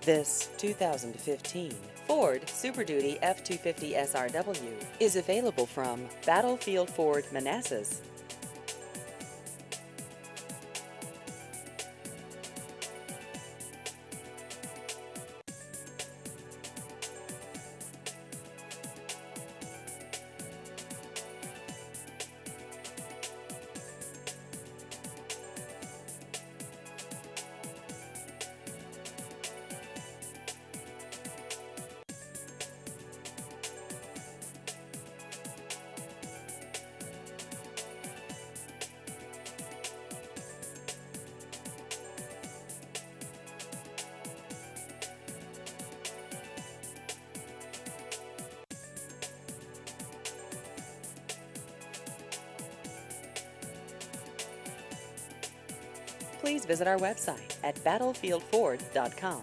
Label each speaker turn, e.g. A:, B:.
A: This 2015 Ford Super Duty F-250 SRW is available from Battlefield Ford Manassas. Please visit our website at battlefieldford.com.